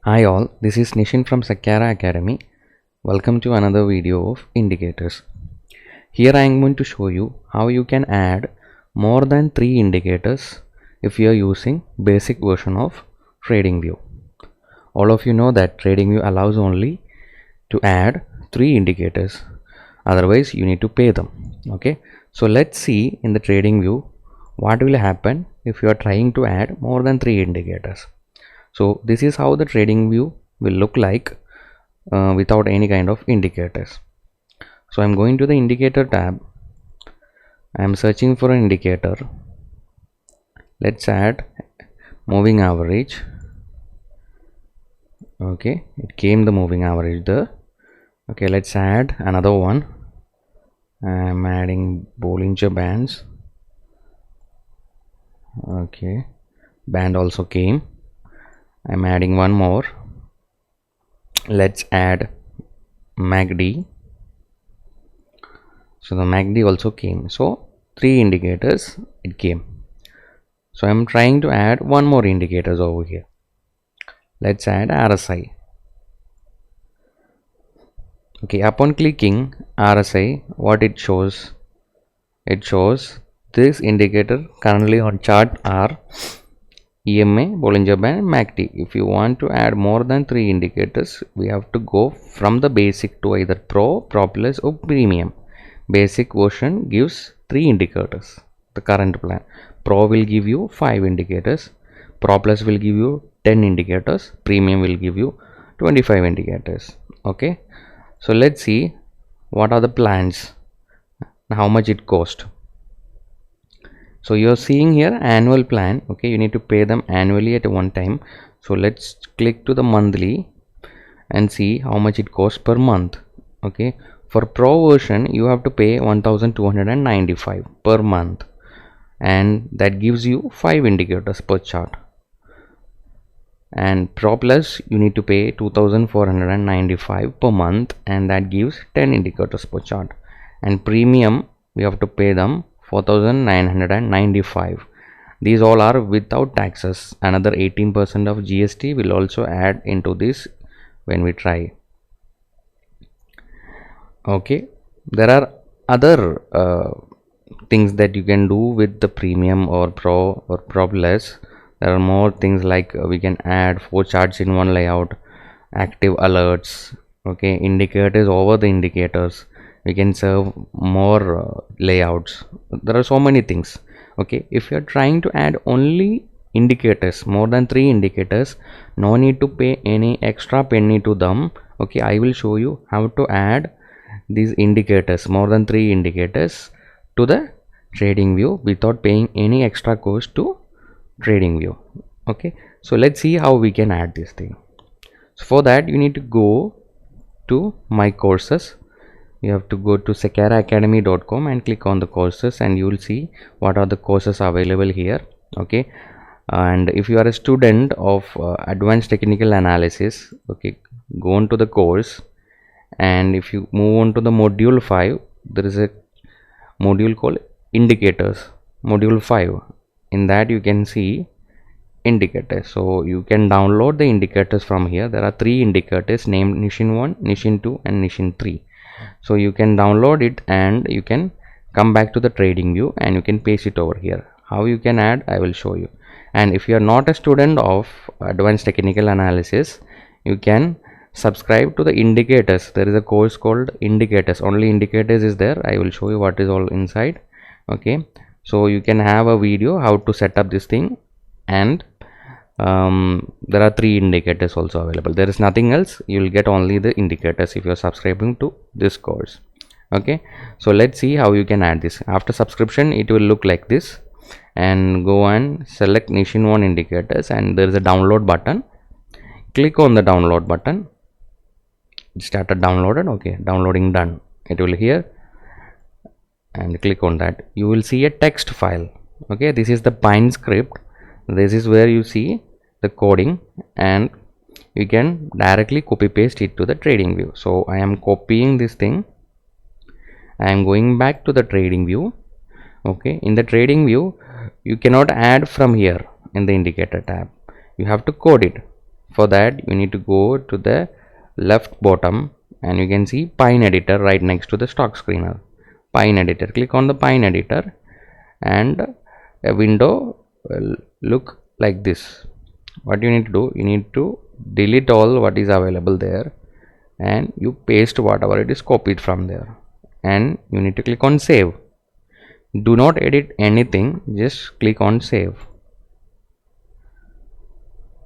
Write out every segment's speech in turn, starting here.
Hi all, this is Nishin from Sakara Academy. Welcome to another video of indicators. Here I am going to show you how you can add more than 3 indicators if you are using basic version of TradingView. All of you know that TradingView allows only to add 3 indicators, otherwise you need to pay them. Okay, so let's see in the TradingView what will happen if you are trying to add more than 3 indicators. So this is how the TradingView will look like without any kind of indicators. So I'm going to the indicator tab. I'm searching for an indicator. Let's add moving average. Okay, it came the moving average there. Okay, let's add another one. I'm adding Bollinger Bands. Okay, band also came. I'm adding one more. Let's add MACD. So the MACD also came. So 3 indicators it came. So I'm trying to add one more indicators over here. Let's add RSI. Okay, upon clicking RSI, what it shows? It shows this indicator currently on chart are EMA, Bollinger Band, MACD. If you want to add more than 3 indicators, we have to go from the basic to either Pro, Pro Plus or Premium. Basic version gives 3 indicators. The current plan. Pro will give you 5 indicators. Pro Plus will give you 10 indicators. Premium will give you 25 indicators. Okay. So let's see what are the plans, how much it cost. So you're seeing here annual plan. Okay, you need to pay them annually at one time. So let's click to the monthly and see how much it costs per month. Okay, for Pro version you have to pay 1295 per month, and that gives you 5 indicators per chart. And Pro Plus you need to pay 2495 per month, and that gives 10 indicators per chart. And Premium we have to pay them 4995. These all are without taxes. Another 18% of GST will also add into this when we try. Okay, there are other things that you can do with the Premium or Pro or Pro Plus. There are more things like we can add 4 charts in one layout, active alerts, okay, indicators over the indicators. We can serve more layouts. There are so many things. Okay, if you are trying to add only indicators, more than 3 indicators, no need to pay any extra penny to them. Okay, I will show you how to add these indicators, more than 3 indicators, to the TradingView without paying any extra cost to TradingView. Okay, so let's see how we can add this thing. So for that you need to go to my courses. You have to go to sakaraacademy.com and click on the courses, and you will see what are the courses available here. Okay, and if you are a student of advanced technical analysis, okay, go on to the course, and if you move on to the module 5, there is a module called indicators, module 5. In that you can see indicators, so you can download the indicators from here. There are 3 indicators named Nishin 1, Nishin 2 and Nishin 3. So you can download it and you can come back to the TradingView and you can paste it over here. How you can add, I will show you. And if you are not a student of advanced technical analysis, you can subscribe to the indicators. There is a course called indicators. Only indicators is there. I will show you what is all inside. Okay, so you can have a video how to set up this thing, and there are 3 indicators also available. There is nothing else. You will get only the indicators if you are subscribing to this course. Okay, so let's see how you can add this. After subscription it will look like this, and go and select Nishin 1 indicators, and there is a download button. Click on the download button. It started downloaded. Okay, downloading done. It will here, and click on that. You will see a text file. Okay, this is the Pine script. This is where you see the coding, and you can directly copy paste it to the TradingView. So I am copying this thing. I am going back to the TradingView. Okay, in the TradingView you cannot add from here in the indicator tab. You have to code it. For that you need to go to the left bottom and you can see Pine Editor right next to the stock screener. Pine Editor, click on the Pine Editor and a window will look like this. What you need to do, you need to delete all what is available there and you paste whatever it is copied from there, and you need to click on save. Do not edit anything, just click on save.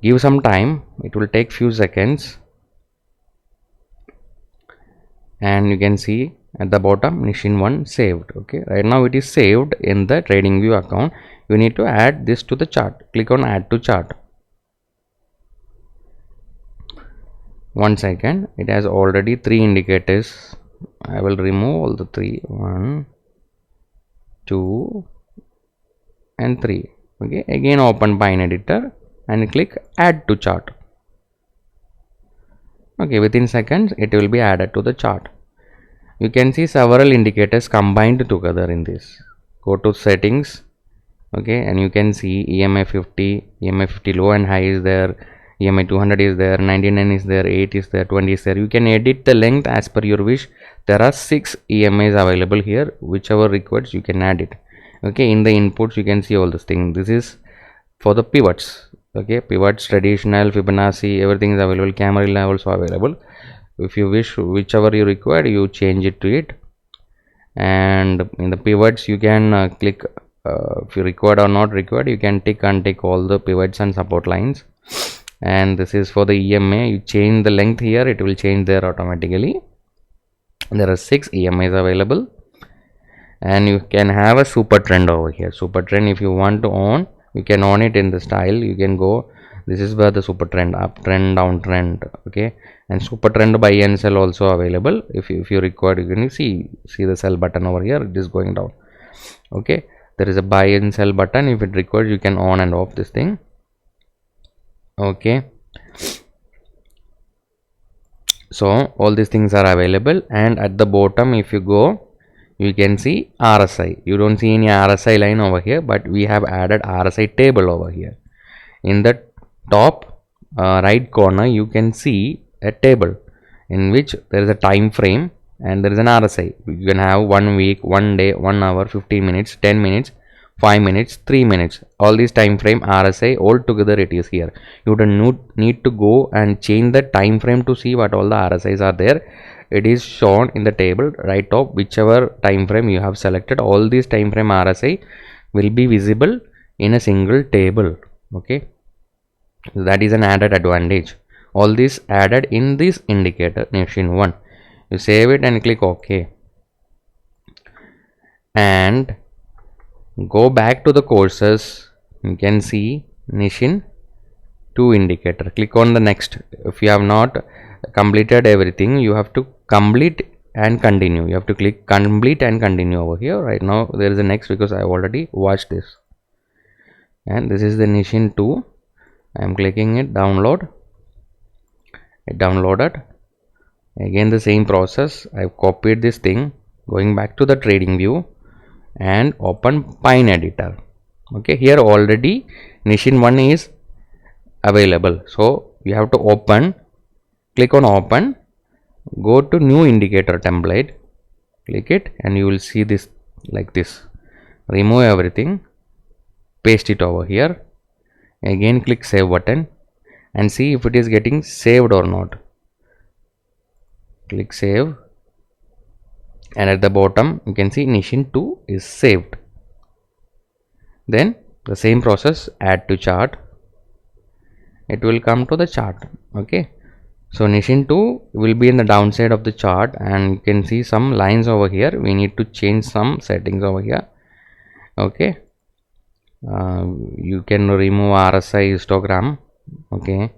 Give some time, it will take few seconds, and you can see at the bottom Nishin 1 saved. Okay, right now it is saved in the TradingView account. You need to add this to the chart. Click on add to chart. 1 second, it has already 3 indicators. I will remove all the 3. 1, 2 and 3. Okay, again open Pine Editor and click add to chart. Okay, within seconds it will be added to the chart. You can see several indicators combined together in this. Go to settings. Okay, and you can see EMA 50, EMA 50 low and high is there, EMA 200 is there, 99 is there, 8 is there, 20 is there. You can edit the length as per your wish. There are 6 EMAs available here, whichever requires you can add it. Okay, in the inputs you can see all this thing. This is for the pivots. Okay, pivots, traditional, Fibonacci, everything is available. Camarilla also available. If you wish, whichever you require, you change it to it. And in the pivots you can click if you required or not required, you can tick and tick all the pivots and support lines. And this is for the EMA. You change the length here, it will change there automatically. There are 6 EMAs available, and you can have a super trend over here. Super trend, if you want to own, you can own it in the style. You can go, this is where the super trend, up trend, down trend. Okay, and super trend buy and sell also available. If you require, you can see the sell button over here, it is going down. Okay, there is a buy and sell button. If it requires, you can on and off this thing. Okay, so all these things are available, and at the bottom if you go, you can see RSI. You don't see any RSI line over here, but we have added RSI table over here. In the top right corner you can see a table in which there is a time frame and there is an RSI. You can have 1 week, 1 day, 1 hour, 15 minutes, 10 minutes, 5 minutes, 3 minutes. All these time frame RSI all together it is here. You don't need to go and change the time frame to see what all the RSIs are there. It is shown in the table right top. Whichever time frame you have selected, all these time frame RSI will be visible in a single table. Okay, that is an added advantage. All this added in this indicator Nishin 1. You save it and click OK, and go back to the courses. You can see Nishin 2 indicator. Click on the next. If you have not completed everything, you have to complete and continue. You have to click complete and continue over here. Right now there is a next because I have already watched this, and this is the Nishin 2. I am clicking it, download. It downloaded. Again the same process. I have copied this thing, going back to the TradingView and open Pine Editor. Okay, here already Nishin 1 is available, so you have to open. Click on open, go to new indicator template, click it, and you will see this like this. Remove everything, paste it over here. Again click save button and see if it is getting saved or not. Click save, and at the bottom you can see Nishin 2 is saved. Then the same process, add to chart. It will come to the chart. Okay, so Nishin 2 will be in the downside of the chart, and you can see some lines over here. We need to change some settings over here. Okay, you can remove RSI histogram. Okay,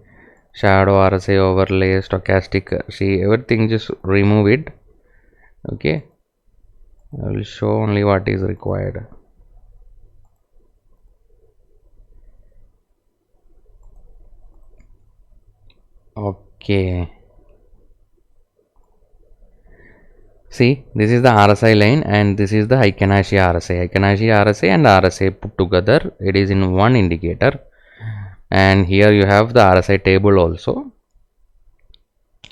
shadow, RSI overlay, stochastic, see everything, just remove it. Okay, I will show only what is required. Okay, see, this is the RSI line and this is the Heikin Ashi RSI. Heikin Ashi RSI and RSI put together, it is in one indicator, and here you have the RSI table also.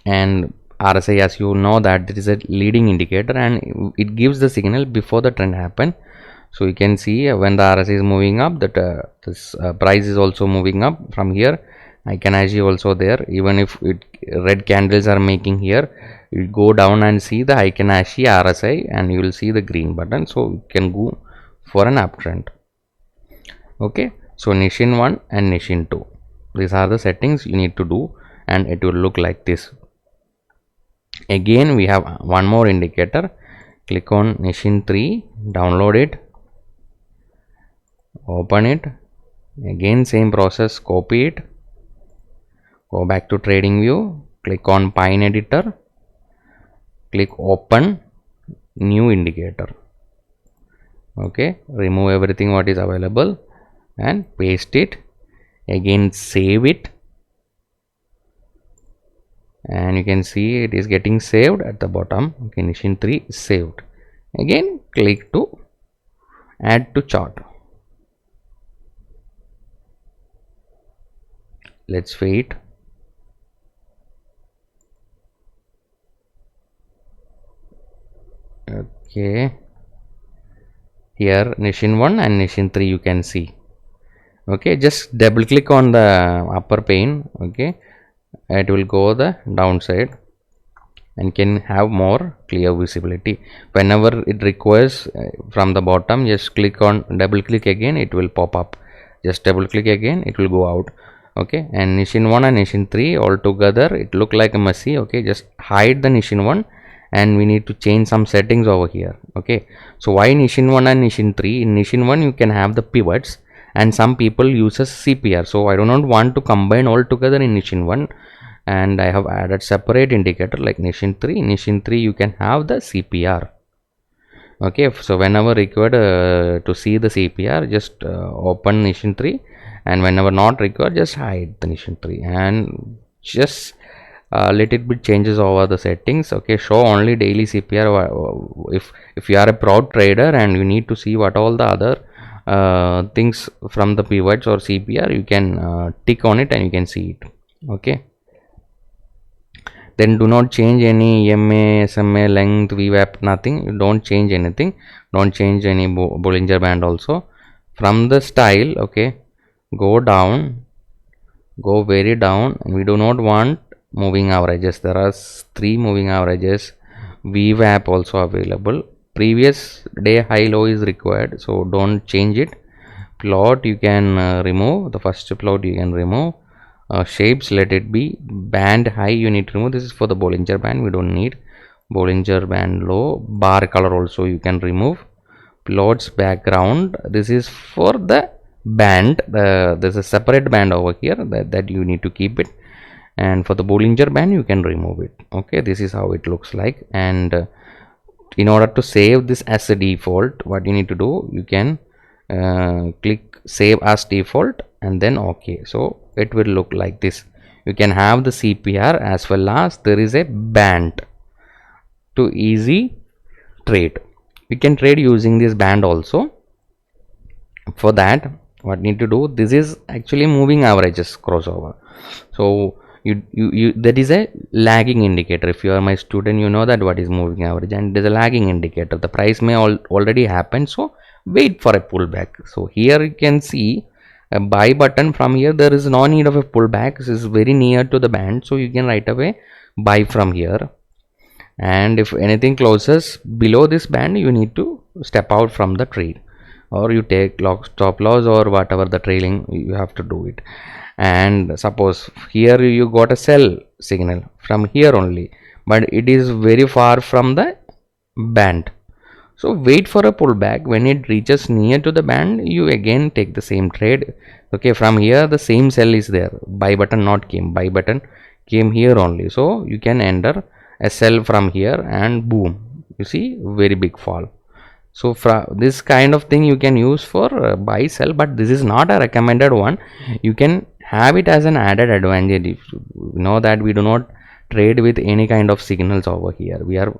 And RSI, as you know, that it is a leading indicator and it gives the signal before the trend happen. So you can see when the RSI is moving up, that this price is also moving up. From here Heikin Ashi also there. Even if red candles are making here, you go down and see the Heikin Ashi RSI and you will see the green button, so you can go for an uptrend. Okay, so Nishin 1 and Nishin 2, these are the settings you need to do, and it will look like this. Again we have one more indicator. Click on Nishin 3, download it, open it, again same process, copy it, go back to trading view, click on Pine editor, click open new indicator. Okay, remove everything what is available and paste it, again save it, and you can see it is getting saved at the bottom. Okay, Nishin 3 is saved. Again click to add to chart. Let's wait. Okay, here Nishin 1 and Nishin 3 you can see. Okay, just double click on the upper pane. Okay, it will go the downside and can have more clear visibility. Whenever it requires from the bottom, just click on, double click again, it will pop up. Just double click again, it will go out. Okay, and Nishin 1 and Nishin 3 all together it look like a messy. Okay, just hide the Nishin 1 and we need to change some settings over here. Okay, so why Nishin 1 and Nishin 3? In Nishin 1 you can have the pivots and some people uses CPR, so I do not want to combine all together in Nishin 1, and I have added separate indicator like Nishin 3. Nishin 3 you can have the CPR. Okay, so whenever required to see the CPR, just open Nishin 3, and whenever not required, just hide the Nishin 3 and just little bit changes over the settings. Okay, show only daily CPR. If you are a pro trader and you need to see what all the other things from the pivots or CPR, you can tick on it and you can see it. Okay, then do not change any EMA, SMA, length, VWAP, nothing. You don't change anything. Don't change any Bollinger Band also. From the style, okay, go down, go very down, and we do not want moving averages. There are 3 moving averages. VWAP also available. Previous day high low is required, so don't change it. Plot you can remove. The first plot you can remove. Shapes, let it be. Band high you need to remove. This is for the Bollinger Band, we don't need. Bollinger Band low. Bar color also you can remove. Plots background, this is for the band. There's a separate band over here that you need to keep it, and for the Bollinger Band you can remove it. Okay, this is how it looks like. And in order to save this as a default, what you need to do, you can click save as default and then OK. So it will look like this. You can have the CPR as well as there is a band to easy trade. You can trade using this band also. For that, what you need to do, this is actually moving averages crossover. So you that is a lagging indicator. If you are my student, you know that what is moving average, and it is a lagging indicator. The price may already happen, so wait for a pullback. So here you can see a buy button. From here there is no need of a pullback. This is very near to the band, so you can right away buy from here. And if anything closes below this band, you need to step out from the trade, or you take stop loss or whatever the trailing, you have to do it. And suppose here you got a sell signal from here only, but it is very far from the band, so wait for a pullback. When it reaches near to the band, you again take the same trade. Okay, from here the same sell is there, buy button not came, buy button came here only, so you can enter a sell from here and boom, you see very big fall. So this kind of thing you can use for buy sell, but this is not a recommended one. You can have it as an added advantage. If you know that we do not trade with any kind of signals over here, we are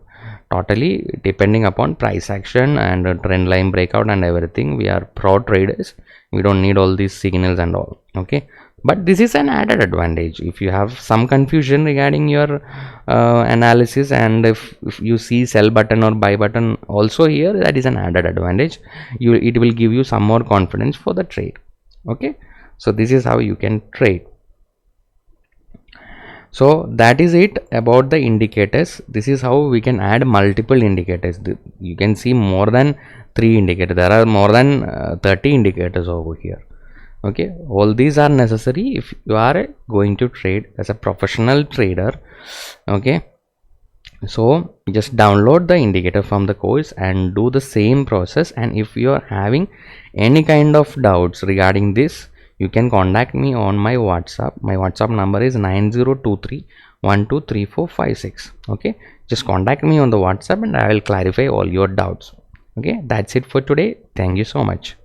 totally depending upon price action and trend line breakout and everything. We are pro traders, we don't need all these signals and all. Okay, but this is an added advantage. If you have some confusion regarding your analysis, and if you see sell button or buy button also here, that is an added advantage. It will give you some more confidence for the trade. Okay, so this is how you can trade. So that is it about the indicators. This is how we can add multiple indicators. You can see more than 3 indicators. There are more than 30 indicators over here. Okay, all these are necessary if you are going to trade as a professional trader. Okay, so just download the indicator from the course and do the same process. And if you are having any kind of doubts regarding this, you can contact me on my WhatsApp. My WhatsApp number is 9023123456. Okay, just contact me on the WhatsApp and I will clarify all your doubts. Okay, that's it for today. Thank you so much.